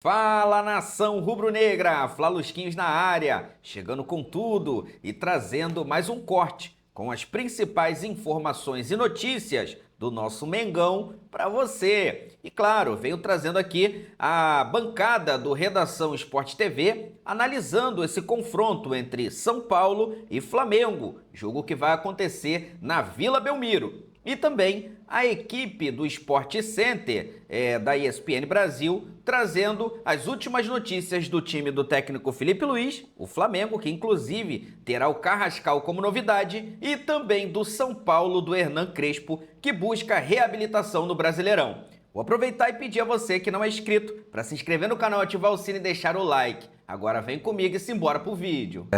Fala, nação rubro-negra, Flalusquinhos na área, chegando com tudo e trazendo mais um corte com as principais informações e notícias do nosso Mengão para você. E claro, venho trazendo aqui a bancada do Redação Sport TV, analisando esse confronto entre São Paulo e Flamengo, jogo que vai acontecer na Vila Belmiro. E também a equipe do Sport Center da ESPN Brasil, trazendo as últimas notícias do time do técnico Felipe Luiz, o Flamengo, que inclusive terá o Carrascal como novidade, e também do São Paulo do Hernan Crespo, que busca reabilitação no Brasileirão. Vou aproveitar e pedir a você que não é inscrito para se inscrever no canal, ativar o sino e deixar o like. Agora vem comigo e simbora pro vídeo.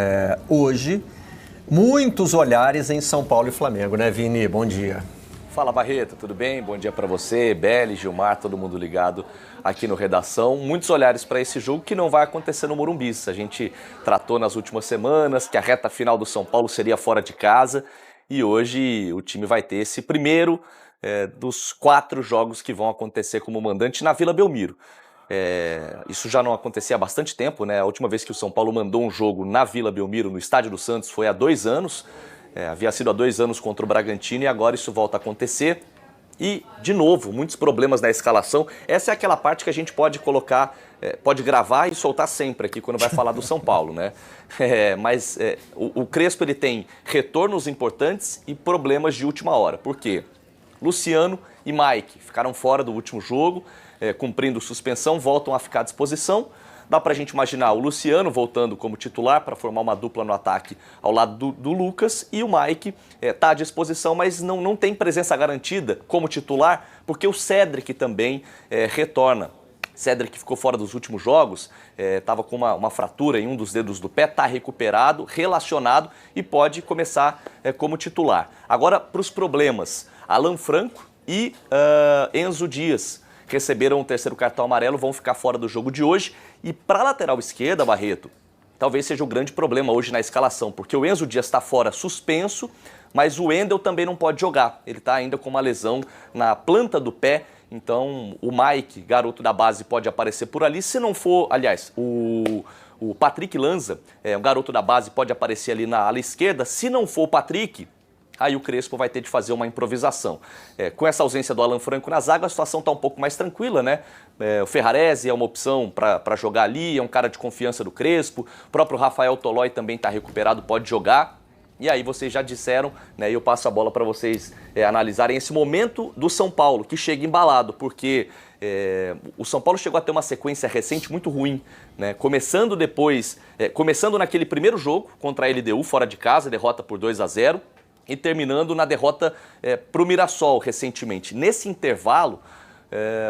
Hoje, muitos olhares em São Paulo e Flamengo, né, Vini? Bom dia. Fala, Barreto, tudo bem? Bom dia para você, Beli, Gilmar, todo mundo ligado aqui no Redação. Muitos olhares para esse jogo que não vai acontecer no Morumbi. A gente tratou nas últimas semanas que a reta final do São Paulo seria fora de casa e hoje o time vai ter esse primeiro dos 4 jogos que vão acontecer como mandante na Vila Belmiro. Isso já não acontecia há bastante tempo, né? A última vez que o São Paulo mandou um jogo na Vila Belmiro, no Estádio do Santos, foi há 2 anos. Havia sido há 2 anos contra o Bragantino e agora isso volta a acontecer. E, de novo, muitos problemas na escalação. Essa é aquela parte que a gente pode colocar, pode gravar e soltar sempre aqui quando vai falar do São Paulo, né? Mas o Crespo ele tem retornos importantes e problemas de última hora. Por quê? Luciano e Mike ficaram fora do último jogo, cumprindo suspensão, voltam a ficar à disposição. Dá pra gente imaginar o Luciano voltando como titular para formar uma dupla no ataque ao lado do Lucas, e o Mike tá à disposição, mas não tem presença garantida como titular, porque o Cédric também retorna. Cédric ficou fora dos últimos jogos, estava com uma fratura em um dos dedos do pé, está recuperado, relacionado e pode começar como titular. Agora, para os problemas, Alan Franco e Enzo Dias receberam o 3º cartão amarelo, vão ficar fora do jogo de hoje. E para a lateral esquerda, Barreto, talvez seja o grande problema hoje na escalação, porque o Enzo Dias está fora suspenso, mas o Wendel também não pode jogar. Ele está ainda com uma lesão na planta do pé, então o Mike, garoto da base, pode aparecer por ali. Se não for, aliás, o Patrick Lanza, um garoto da base, pode aparecer ali na ala esquerda. Se não for o Patrick, aí o Crespo vai ter de fazer uma improvisação. Com essa ausência do Alan Franco na zaga, a situação está um pouco mais tranquila, né? O Ferrarese é uma opção para jogar ali, é um cara de confiança do Crespo. O próprio Rafael Tolói também está recuperado, pode jogar. E aí vocês já disseram, né? E eu passo a bola para vocês analisarem esse momento do São Paulo, que chega embalado, porque o São Paulo chegou a ter uma sequência recente muito ruim, né? Começando naquele primeiro jogo contra a LDU, fora de casa, derrota por 2-0. E terminando na derrota para o Mirassol recentemente. Nesse intervalo,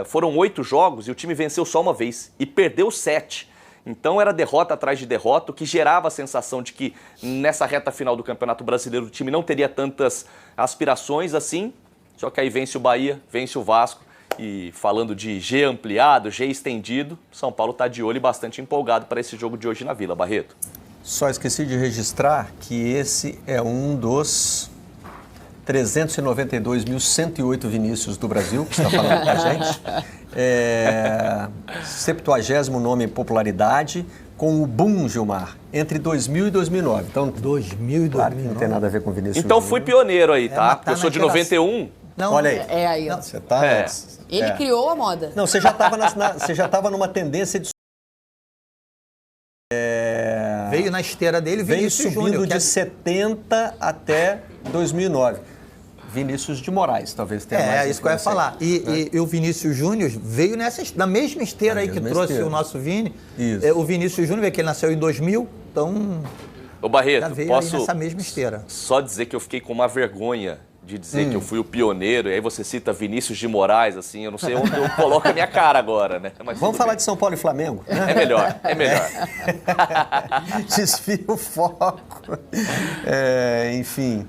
foram 8 jogos e o time venceu só uma vez e perdeu 7. Então era derrota atrás de derrota, o que gerava a sensação de que nessa reta final do Campeonato Brasileiro o time não teria tantas aspirações assim. Só que aí vence o Bahia, vence o Vasco. E falando de G ampliado, G estendido, São Paulo está de olho e bastante empolgado para esse jogo de hoje na Vila, Barreto. Só esqueci de registrar que esse é um dos 392.108 Vinícius do Brasil, que está falando com a gente. 70º nome em popularidade, com o boom, Gilmar, entre 2000 e 2009. Então, 2000 e 2009. Claro que não tem nada a ver com Vinícius. Então fui pioneiro aí, tá? Porque eu sou de 91. Não, Olha aí. Aí, ó. Não, você tá... Ele criou a moda. Não, você já estava numa tendência de... veio na esteira dele Veio Vinícius subindo Júnior. de 70 até 2009. Vinícius de Moraes, talvez tenha mais. Isso que eu ia falar. E o Vinícius Júnior veio na mesma esteira Na aí que mesma trouxe esteira. o nosso Vini. Isso. O Vinícius Júnior, que ele nasceu em 2000, então Ô Barreto, já veio posso aí nessa mesma esteira. só dizer que eu fiquei com uma vergonha de dizer que eu fui o pioneiro, e aí você cita Vinícius de Moraes, assim, eu não sei onde eu coloco a minha cara agora, né? Mas Vamos falar de São Paulo e Flamengo? É melhor. Desvia o foco. Enfim,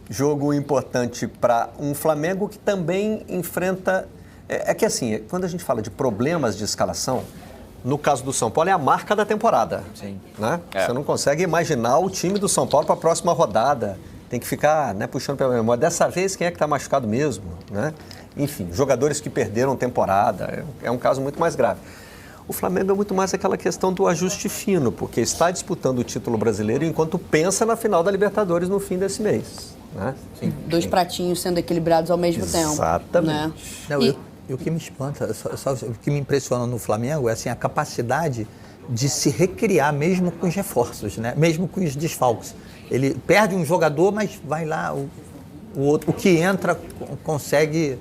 jogo importante para um Flamengo que também enfrenta... É que assim, quando a gente fala de problemas de escalação, no caso do São Paulo é a marca da temporada. Sim. Né? Você não consegue imaginar o time do São Paulo para a próxima rodada. Tem que ficar, né, puxando pela memória. Dessa vez, quem é que está machucado mesmo? Né? Enfim, jogadores que perderam temporada. É um caso muito mais grave. O Flamengo é muito mais aquela questão do ajuste fino, porque está disputando o título brasileiro enquanto pensa na final da Libertadores no fim desse mês. Né? Dois pratinhos sendo equilibrados ao mesmo tempo. Exatamente. Né? Não, o que me espanta, o que me impressiona no Flamengo é assim, a capacidade de se recriar mesmo com os reforços, né? Mesmo com os desfalques. Ele perde um jogador, mas vai lá, o outro, o que entra consegue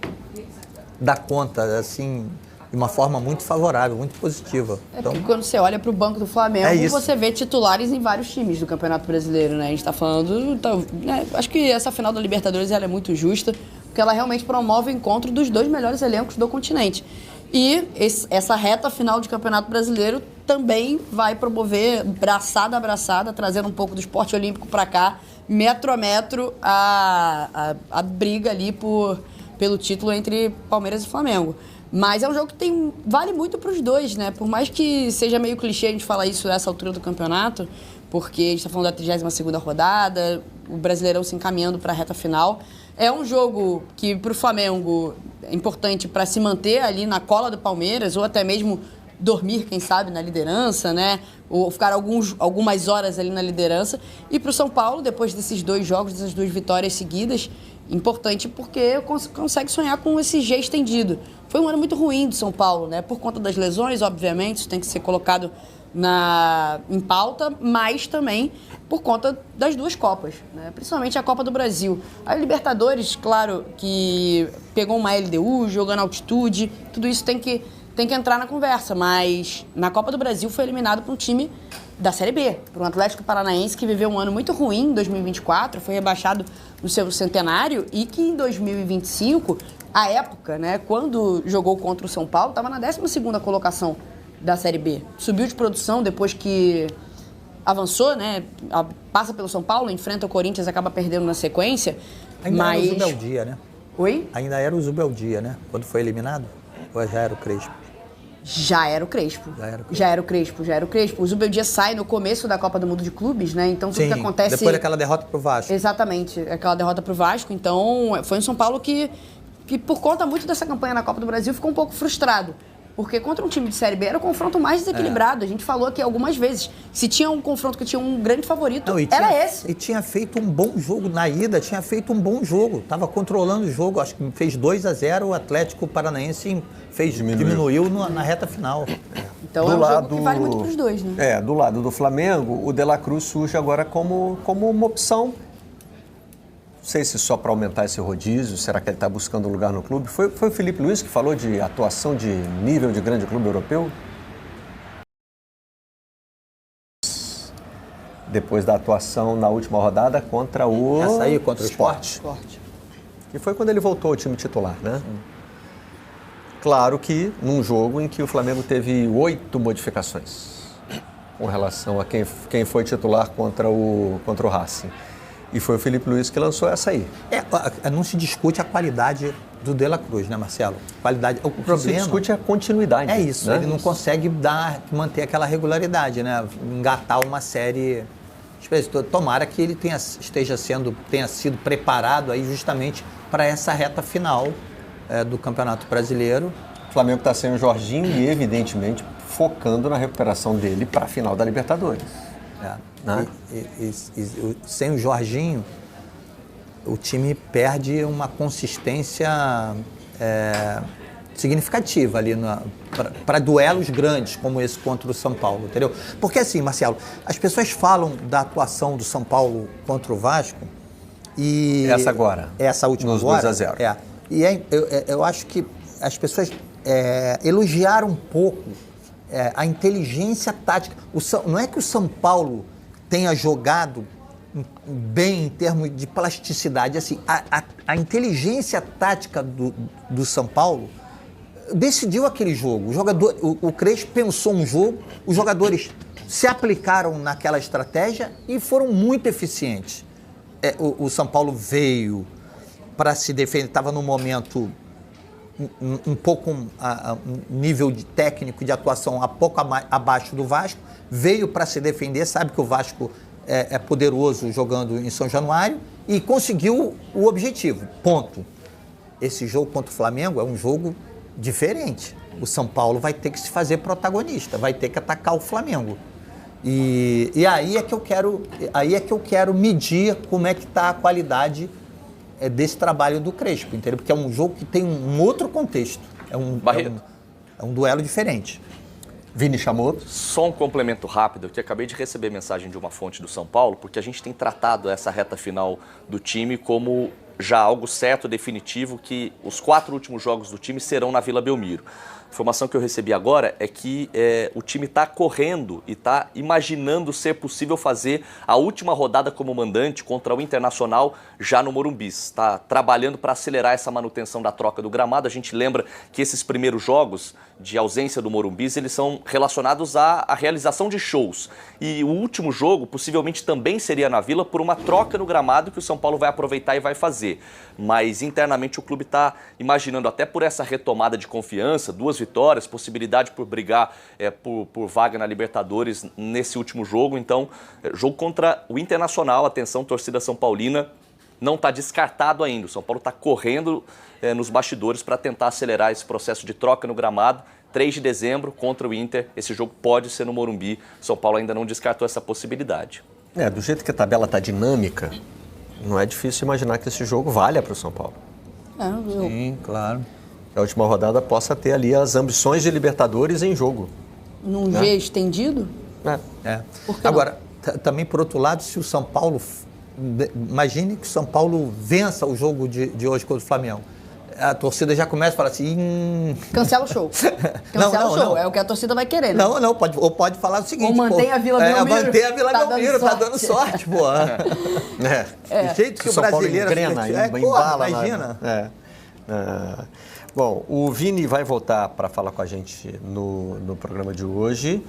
dar conta, assim, de uma forma muito favorável, muito positiva. Porque quando você olha para o banco do Flamengo, você vê titulares em vários times do Campeonato Brasileiro, né? A gente está falando... né? Acho que essa final da Libertadores ela é muito justa, porque ela realmente promove o encontro dos dois melhores elencos do continente. E essa reta final de Campeonato Brasileiro também vai promover, braçada a braçada, trazendo um pouco do esporte olímpico para cá, metro a metro, a briga ali pelo título entre Palmeiras e Flamengo. Mas é um jogo que vale muito para os dois, né? Por mais que seja meio clichê a gente falar isso nessa altura do campeonato, porque a gente está falando da 32ª rodada, o Brasileirão se encaminhando para a reta final. É um jogo que, para o Flamengo, é importante para se manter ali na cola do Palmeiras, ou até mesmo dormir, quem sabe, na liderança, né? Ou ficar algumas horas ali na liderança. E para o São Paulo, depois desses dois jogos, dessas duas vitórias seguidas, importante porque consegue sonhar com esse G estendido. Foi um ano muito ruim do São Paulo, né? Por conta das lesões, obviamente, isso tem que ser colocado em pauta, mas também por conta das duas Copas, né? Principalmente a Copa do Brasil. A Libertadores, claro, que pegou uma LDU, jogando altitude, tudo isso tem que entrar na conversa, mas na Copa do Brasil foi eliminado por um time da Série B, por um Atlético Paranaense que viveu um ano muito ruim em 2024, foi rebaixado no seu centenário e que em 2025, à época, né, quando jogou contra o São Paulo, estava na 12ª colocação da Série B. Subiu de produção depois que avançou, né, passa pelo São Paulo, enfrenta o Corinthians, acaba perdendo na sequência. Ainda era o Zubeldia, né? Oi? Ainda era o Zubeldia, né? Quando foi eliminado? Ou já era o Crespo? Já era o Crespo. O Zubeldia sai no começo da Copa do Mundo de Clubes, né? Então tudo que acontece... depois daquela derrota pro Vasco. Exatamente, aquela derrota pro Vasco. Então foi um São Paulo que por conta muito dessa campanha na Copa do Brasil ficou um pouco frustrado. Porque contra um time de Série B era o confronto mais desequilibrado. A gente falou aqui algumas vezes. Se tinha um confronto que tinha um grande favorito, era esse. E tinha feito um bom jogo na ida, Estava controlando o jogo, acho que fez 2-0, o Atlético Paranaense diminuiu na reta final. Então é um jogo que vale muito para os dois, né? Do lado do Flamengo, o De La Cruz surge agora como uma opção. Não sei se só para aumentar esse rodízio, será que ele está buscando um lugar no clube? Foi o Felipe Luiz que falou de atuação de nível de grande clube europeu? Depois da atuação na última rodada contra o... Essa aí, contra o Sport. E foi quando ele voltou ao time titular, né? Claro que num jogo em que o Flamengo teve 8 modificações com relação a quem foi titular contra o Racing. E foi o Felipe Luiz que lançou essa aí. Não se discute a qualidade do De La Cruz, né, Marcelo? O problema se discute a continuidade. É isso, né? Ele não consegue manter aquela regularidade, né? Engatar uma série. Tomara que ele tenha sido preparado aí justamente para essa reta final do Campeonato Brasileiro. O Flamengo está sem o Jorginho e, evidentemente, focando na recuperação dele para a final da Libertadores. Né? Sem o Jorginho, o time perde uma consistência significativa ali para duelos grandes como esse contra o São Paulo, entendeu? Porque assim, Marcelo, as pessoas falam da atuação do São Paulo contra o Vasco e... Essa última agora. 2-0. Eu acho que as pessoas elogiaram um pouco a inteligência tática. Não é que o São Paulo tenha jogado bem em termos de plasticidade. Assim, a inteligência tática do São Paulo decidiu aquele jogo. O Crespo pensou um jogo, os jogadores se aplicaram naquela estratégia e foram muito eficientes. O São Paulo veio para se defender, estava num momento um pouco um nível de técnico de atuação um pouco abaixo do Vasco, veio para se defender, sabe que o Vasco é poderoso jogando em São Januário e conseguiu o objetivo, ponto. Esse jogo contra o Flamengo é um jogo diferente. o São Paulo vai ter que se fazer protagonista, vai ter que atacar o Flamengo. E aí é que eu quero medir como é que está a qualidade desse trabalho do Crespo, entendeu? Porque é um jogo que tem um outro contexto. É um duelo diferente. Vini chamou. Só um complemento rápido, que acabei de receber mensagem de uma fonte do São Paulo, porque a gente tem tratado essa reta final do time como já algo certo, definitivo, que os 4 últimos jogos do time serão na Vila Belmiro. A informação que eu recebi agora é que o time está correndo e está imaginando ser possível fazer a última rodada como mandante contra o Internacional já no Morumbi. Está trabalhando para acelerar essa manutenção da troca do gramado. A gente lembra que esses primeiros jogos de ausência do Morumbi, eles são relacionados à realização de shows. E o último jogo possivelmente também seria na Vila por uma troca no gramado que o São Paulo vai aproveitar e vai fazer. Mas internamente o clube está imaginando, até por essa retomada de confiança, 2 vitórias, possibilidade por brigar por vaga na Libertadores nesse último jogo. Então, jogo contra o Internacional, atenção, torcida São Paulina, não está descartado ainda. O São Paulo está correndo nos bastidores para tentar acelerar esse processo de troca no gramado. 3 de dezembro contra o Inter, esse jogo pode ser no Morumbi. São Paulo ainda não descartou essa possibilidade. Do jeito que a tabela está dinâmica, não é difícil imaginar que esse jogo valha para o São Paulo. Sim, claro. A última rodada possa ter ali as ambições de Libertadores em jogo. Num G estendido? Por que agora, também por outro lado, se o São Paulo... Imagine que o São Paulo vença o jogo de hoje contra o Flamengo. A torcida já começa a falar assim... Cancela o show. Cancela o show. Não. É o que a torcida vai querer, né? Não. Pode falar o seguinte... Ou mantém a Vila Belmiro. Mantém a Vila Belmiro, tá dando sorte, pô. Do jeito que o brasileiro... Embala, imagina. Bom, o Vini vai voltar para falar com a gente no programa de hoje.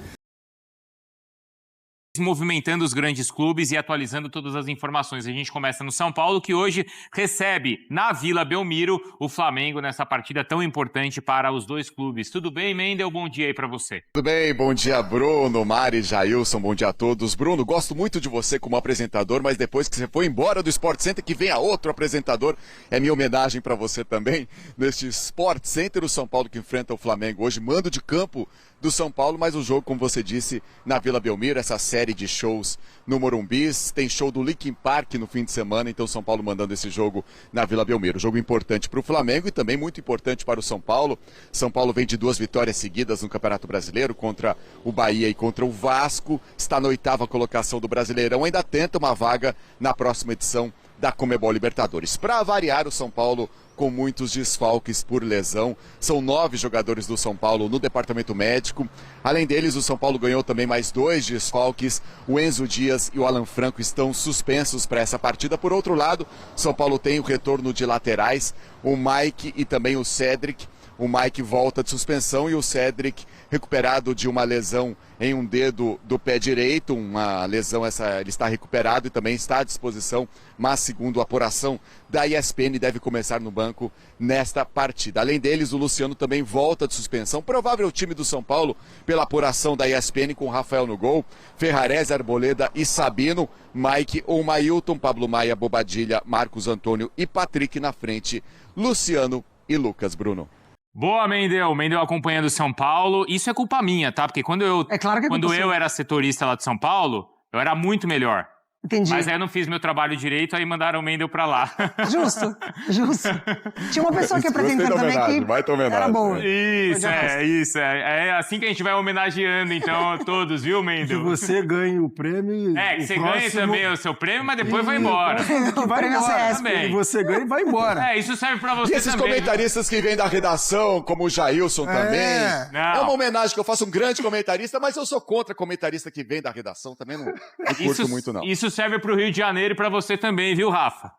Movimentando os grandes clubes e atualizando todas as informações. A gente começa no São Paulo, que hoje recebe na Vila Belmiro o Flamengo nessa partida tão importante para os 2 clubes. Tudo bem, Mendel? Bom dia aí para você. Tudo bem, bom dia, Bruno, Mari, Jailson, bom dia a todos. Bruno, gosto muito de você como apresentador, mas depois que você foi embora do Sport Center, que venha outro apresentador, é minha homenagem para você também. Neste Sport Center, o São Paulo que enfrenta o Flamengo hoje, mando de campo do São Paulo, mas o jogo, como você disse, na Vila Belmiro, essa série de shows no Morumbi, tem show do Linkin Park no fim de semana, então São Paulo mandando esse jogo na Vila Belmiro. Jogo importante para o Flamengo e também muito importante para o São Paulo. São Paulo vem de 2 vitórias seguidas no Campeonato Brasileiro, contra o Bahia e contra o Vasco, está na 8ª colocação do Brasileirão, ainda tenta uma vaga na próxima edição da Conmebol Libertadores. Para variar, o São Paulo com muitos desfalques por lesão. São 9 jogadores do São Paulo no departamento médico. Além deles, o São Paulo ganhou também mais 2 desfalques. O Enzo Dias e o Alan Franco estão suspensos para essa partida. Por outro lado, São Paulo tem o retorno de laterais, o Mike e também o Cedric. O Mike volta de suspensão e o Cedric recuperado de uma lesão em um dedo do pé direito, uma lesão ele está recuperado e também está à disposição, mas segundo a apuração da ESPN deve começar no banco nesta partida. Além deles, o Luciano também volta de suspensão, provável time do São Paulo pela apuração da ESPN com Rafael no gol, Ferrarese, Arboleda e Sabino, Mike ou Mailton, Pablo Maia, Bobadilha, Marcos Antônio e Patrick na frente, Luciano e Lucas. Bruno. Boa, Mendel. Mendel acompanhando o São Paulo. Isso é culpa minha, tá? Porque quando eu era setorista lá de São Paulo, eu era muito melhor. Entendi. Mas aí eu não fiz meu trabalho direito, aí mandaram o Mendel pra lá. Justo. Tinha uma pessoa que apresentando também que era boa. Isso. É assim que a gente vai homenageando, então, todos, viu, Mendel? Que você ganhe o prêmio. Que você ganhe também o seu prêmio, mas depois vai embora. Vai embora também. Você ganha e vai embora. Isso serve pra você também. E esses comentaristas que vêm da redação, como o Jailson também. É uma homenagem que eu faço, um grande comentarista, mas eu sou contra comentarista que vem da redação, também não curto muito, não. Isso serve para o Rio de Janeiro e para você também, viu, Rafa?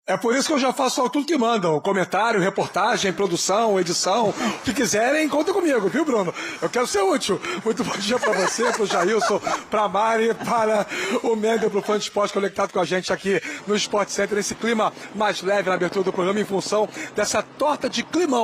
É por isso que eu já faço tudo que mandam. Comentário, reportagem, produção, edição. O que quiserem, conta comigo, viu, Bruno? Eu quero ser útil. Muito bom dia para você, para o Jailson, para a Mari, para o Mendel, para o Fã de Esporte conectado com a gente aqui no Sport Center. Esse clima mais leve na abertura do programa em função dessa torta de clima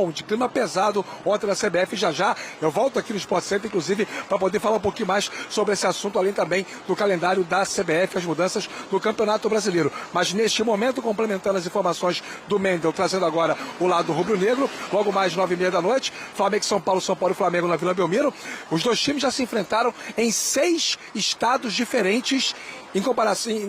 pesado ontem na CBF. Já eu volto aqui no Sport Center, inclusive, para poder falar um pouquinho mais sobre esse assunto, além também do calendário da CBF, as mudanças do Campeonato Brasileiro. Mas neste momento, complementando aproveitando as informações do Mendel, trazendo agora o lado rubro-negro. Logo mais 9h30 da noite, Flamengo e São Paulo e Flamengo na Vila Belmiro. Os dois times já se enfrentaram em 6 estados diferentes. Em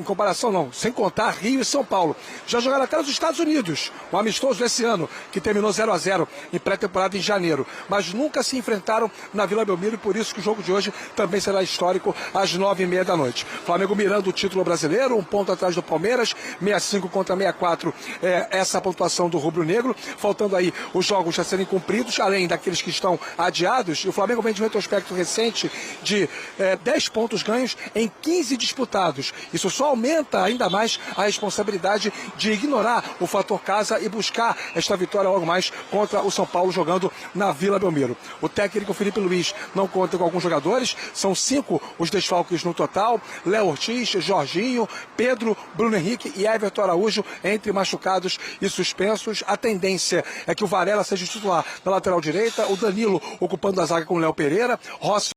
comparação não, sem contar Rio e São Paulo. Já jogaram até nos Estados Unidos, um amistoso desse ano, que terminou 0-0 em pré-temporada em janeiro. Mas nunca se enfrentaram na Vila Belmiro e por isso que o jogo de hoje também será histórico às 9h30 da noite. Flamengo mirando o título brasileiro, 1 ponto atrás do Palmeiras, 65 contra 64, essa a pontuação do rubro-negro. Faltando aí os jogos a serem cumpridos, além daqueles que estão adiados. E o Flamengo vem de um retrospecto recente de 10 pontos ganhos em 15 disputados. Isso só aumenta ainda mais a responsabilidade de ignorar o fator casa e buscar esta vitória logo mais contra o São Paulo jogando na Vila Belmiro. O técnico Felipe Luiz não conta com alguns jogadores, são 5 os desfalques no total: Léo Ortiz, Jorginho, Pedro, Bruno Henrique e Everton Araújo entre machucados e suspensos. A tendência é que o Varela seja titular na lateral direita, o Danilo ocupando a zaga com o Léo Pereira, Rossi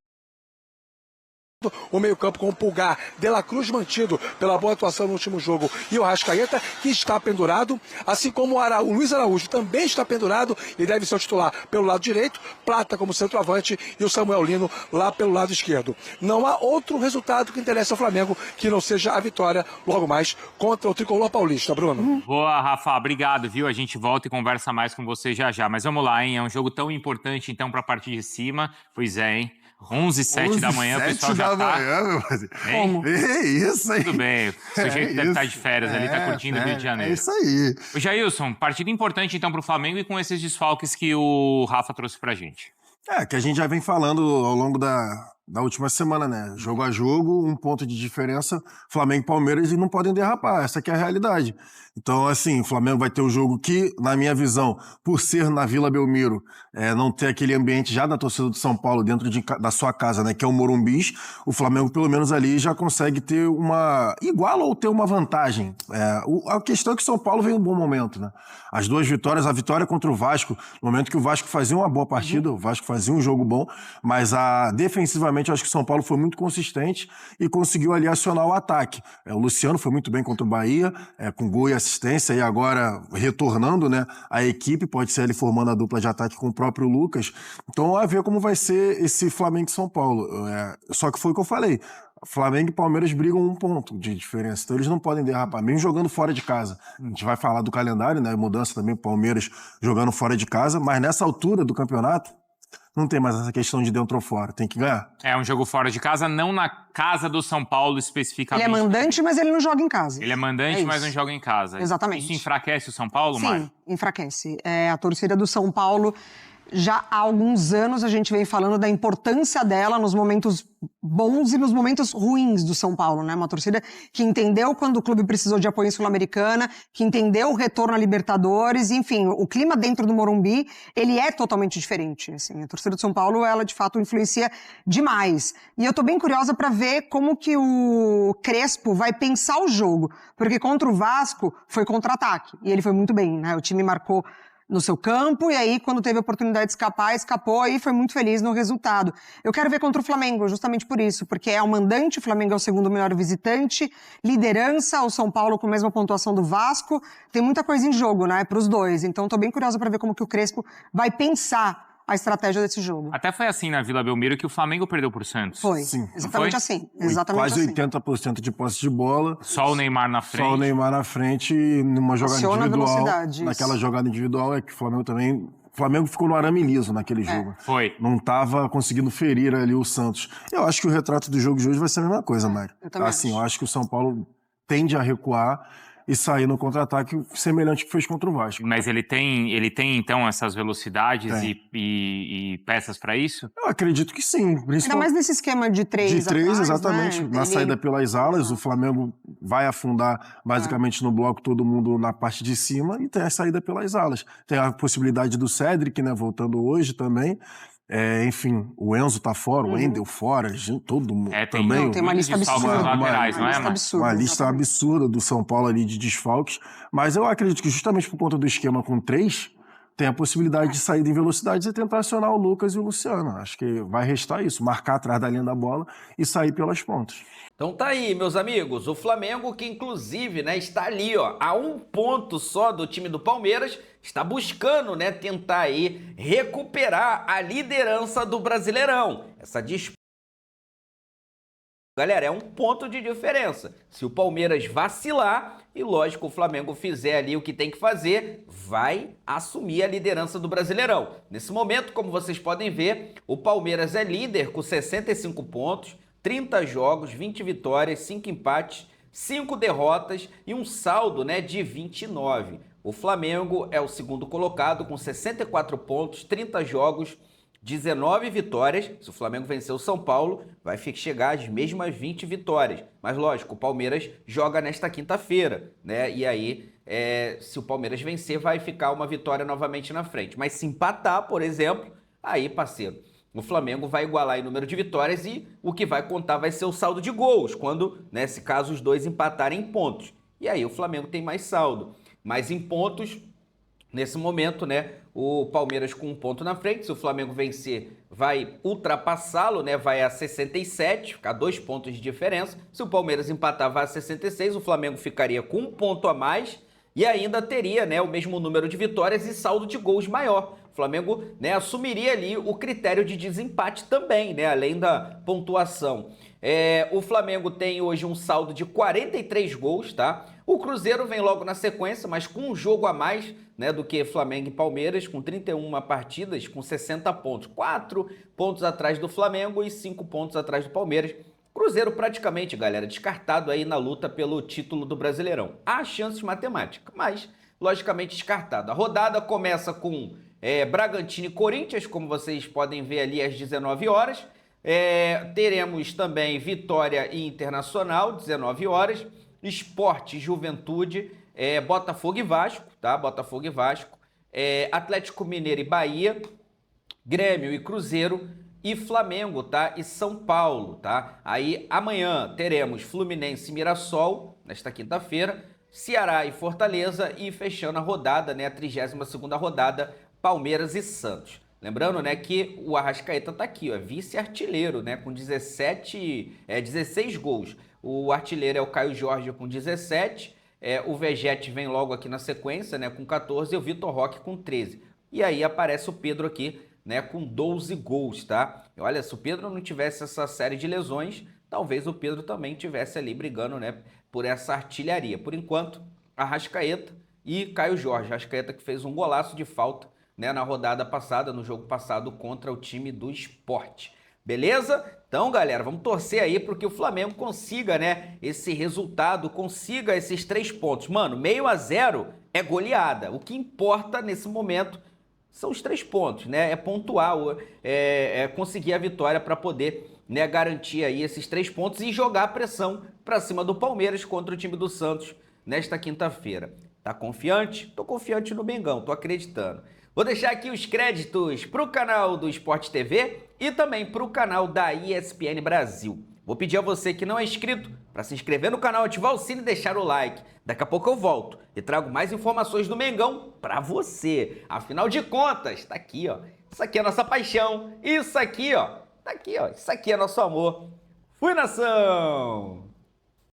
o meio-campo com o Pulgar, De La Cruz mantido pela boa atuação no último jogo e o Arrascaeta, que está pendurado, assim como o Luiz Araújo também está pendurado e deve ser o titular pelo lado direito, Plata como centroavante e o Samuel Lino lá pelo lado esquerdo. Não há outro resultado que interesse ao Flamengo que não seja a vitória logo mais contra o tricolor paulista, Bruno. Boa, Rafa, obrigado, viu? A gente volta e conversa mais com você já já. Mas vamos lá, hein? É um jogo tão importante, então, para partir de cima. Pois é, hein? 11h07 da manhã, o pessoal já tá... meu parceiro. Como? É isso aí. Tudo bem, o sujeito deve estar de férias ali, tá curtindo o Rio de Janeiro. É isso aí. O Jailson, partida importante então pro Flamengo e com esses desfalques que o Rafa trouxe pra gente. Que a gente já vem falando ao longo da última semana, né? Jogo a jogo, 1 ponto de diferença, Flamengo e Palmeiras, e não podem derrapar, essa aqui é a realidade. Então, assim, o Flamengo vai ter um jogo que, na minha visão, por ser na Vila Belmiro, não ter aquele ambiente já da torcida do São Paulo dentro da sua casa, né, que é o Morumbis, o Flamengo, pelo menos ali, já consegue ter igual ou ter uma vantagem. A questão é que o São Paulo vem em um bom momento, né? As 2 vitórias, a vitória contra o Vasco, no momento que o Vasco fazia uma boa partida, o Vasco fazia um jogo bom, mas defensivamente eu acho que o São Paulo foi muito consistente e conseguiu ali acionar o ataque. O Luciano foi muito bem contra o Bahia, com gol e assistência, e agora retornando, né, a equipe, pode ser ele formando a dupla de ataque com o próprio Lucas. Então, a ver como vai ser esse Flamengo e São Paulo. Só que foi o que eu falei. Flamengo e Palmeiras brigam 1 ponto de diferença, então eles não podem derrapar, mesmo jogando fora de casa. A gente vai falar do calendário, né, mudança também, Palmeiras jogando fora de casa, mas nessa altura do campeonato, não tem mais essa questão de dentro ou fora, tem que ganhar. É um jogo fora de casa, não na casa do São Paulo especificamente. Ele é mandante, mas ele não joga em casa. Ele é mandante, mas não joga em casa. Exatamente. Isso enfraquece o São Paulo, Sim, Mário? enfraquece. A torcida do São Paulo, já há alguns anos a gente vem falando da importância dela nos momentos bons e nos momentos ruins do São Paulo, né? Uma torcida que entendeu quando o clube precisou de apoio em Sul-Americana, que entendeu o retorno à Libertadores, enfim, o clima dentro do Morumbi, ele é totalmente diferente, assim. A torcida do São Paulo, ela de fato influencia demais. E eu tô bem curiosa para ver como que o Crespo vai pensar o jogo, porque contra o Vasco foi contra-ataque, e ele foi muito bem, né? O time marcou no seu campo, e aí quando teve a oportunidade de escapar, escapou e foi muito feliz no resultado. Eu quero ver contra o Flamengo, justamente por isso, porque é o mandante, o Flamengo é o segundo melhor visitante, liderança, o São Paulo com a mesma pontuação do Vasco, tem muita coisa em jogo, né, para os dois, então tô bem curiosa para ver como que o Crespo vai pensar a estratégia desse jogo. Até foi assim na Vila Belmiro que o Flamengo perdeu pro Santos. Foi, Sim. exatamente foi? assim. Exatamente quase assim. 80% de posse de bola. Só o Neymar na frente. Só o Neymar na frente, numa jogada Aciona individual. velocidade, Naquela isso. jogada individual é que o Flamengo também... O Flamengo ficou no arame liso naquele jogo. Foi. Não estava conseguindo ferir ali o Santos. Eu acho que o retrato do jogo de hoje vai ser a mesma coisa, Mário. Eu também assim, acho. eu acho que o São Paulo tende a recuar e sair no contra-ataque semelhante que fez contra o Vasco. Mas ele tem então essas velocidades e peças para isso? Eu acredito que sim. Ainda mais nesse esquema de 3 De 3, atrás, exatamente. né? Na saída pelas alas, o Flamengo vai afundar basicamente no bloco todo mundo na parte de cima e tem a saída pelas alas. Tem a possibilidade do Cédric, né, voltando hoje também. Enfim, o Enzo tá fora, o Wendel fora, todo mundo também. Tem uma lista absurda. Laterais, não é, uma lista absurda do São Paulo ali de desfalques. Mas eu acredito que justamente por conta do esquema com 3, tem a possibilidade de sair em velocidades e tentar acionar o Lucas e o Luciano. Acho que vai restar isso, marcar atrás da linha da bola e sair pelas pontas. Então tá aí, meus amigos, o Flamengo, que inclusive, né, está ali, ó, a 1 ponto só do time do Palmeiras, está buscando, né, tentar aí recuperar a liderança do Brasileirão. Essa disputa, galera, é 1 ponto de diferença. Se o Palmeiras vacilar e, lógico, o Flamengo fizer ali o que tem que fazer, vai assumir a liderança do Brasileirão. Nesse momento, como vocês podem ver, o Palmeiras é líder com 65 pontos, 30 jogos, 20 vitórias, 5 empates, 5 derrotas e um saldo, né, de 29. O Flamengo é o segundo colocado com 64 pontos, 30 jogos, 19 vitórias. Se o Flamengo vencer o São Paulo, vai chegar às mesmas 20 vitórias. Mas lógico, o Palmeiras joga nesta quinta-feira, né? E aí, se o Palmeiras vencer, vai ficar uma vitória novamente na frente. Mas se empatar, por exemplo, aí, parceiro, o Flamengo vai igualar em número de vitórias e o que vai contar vai ser o saldo de gols, quando, né, se caso os dois empatarem em pontos. E aí o Flamengo tem mais saldo. Mas em pontos, nesse momento, né, o Palmeiras com 1 ponto na frente. Se o Flamengo vencer, vai ultrapassá-lo, né, vai a 67, ficar 2 pontos de diferença. Se o Palmeiras empatar, vai a 66, o Flamengo ficaria com 1 ponto a mais e ainda teria, né, o mesmo número de vitórias e saldo de gols maior. O Flamengo, né, assumiria ali o critério de desempate também, né, além da pontuação. O Flamengo tem hoje um saldo de 43 gols, tá? O Cruzeiro vem logo na sequência, mas com um jogo a mais, né, do que Flamengo e Palmeiras, com 31 partidas, com 60 pontos. 4 pontos atrás do Flamengo e 5 pontos atrás do Palmeiras. Cruzeiro praticamente, galera, descartado aí na luta pelo título do Brasileirão. Há chances matemáticas, mas logicamente descartado. A rodada começa com Bragantino e Corinthians, como vocês podem ver ali às 19 horas. Teremos também Vitória e Internacional, 19 horas. Sport e Juventude, Botafogo e Vasco, tá? Botafogo e Vasco. Atlético Mineiro e Bahia. Grêmio e Cruzeiro. E Flamengo, tá? E São Paulo, tá? Aí amanhã teremos Fluminense e Mirassol, nesta quinta-feira. Ceará e Fortaleza e fechando a rodada, né? A 32ª rodada, Palmeiras e Santos. Lembrando, né, que o Arrascaeta tá aqui, ó, vice-artilheiro, né, com 16 gols. O artilheiro é o Caio Jorge com 17, o Vegete vem logo aqui na sequência, né, com 14 e o Vitor Roque com 13. E aí aparece o Pedro aqui, né, com 12 gols, tá? E olha, se o Pedro não tivesse essa série de lesões, talvez o Pedro também tivesse ali brigando, né, por essa artilharia. Por enquanto, Arrascaeta e Caio Jorge. Arrascaeta que fez um golaço de falta, né, na rodada passada, no jogo passado contra o time do Sport. Beleza? Então, galera, vamos torcer aí para que o Flamengo consiga, né, esse resultado, consiga esses 3 pontos. Mano, 0-0 é goleada. O que importa nesse momento são os 3 pontos, né? É pontuar, conseguir a vitória para poder, né, garantir aí esses 3 pontos e jogar a pressão para cima do Palmeiras contra o time do Santos nesta quinta-feira. Tá confiante? Tô confiante no Mengão, tô acreditando. Vou deixar aqui os créditos para o canal do Sport TV e também para o canal da ESPN Brasil. Vou pedir a você que não é inscrito para se inscrever no canal, ativar o sino e deixar o like. Daqui a pouco eu volto e trago mais informações do Mengão para você. Afinal de contas, tá aqui, ó. Isso aqui é a nossa paixão. Isso aqui, ó. Tá aqui, ó. Isso aqui é nosso amor. Fui, nação!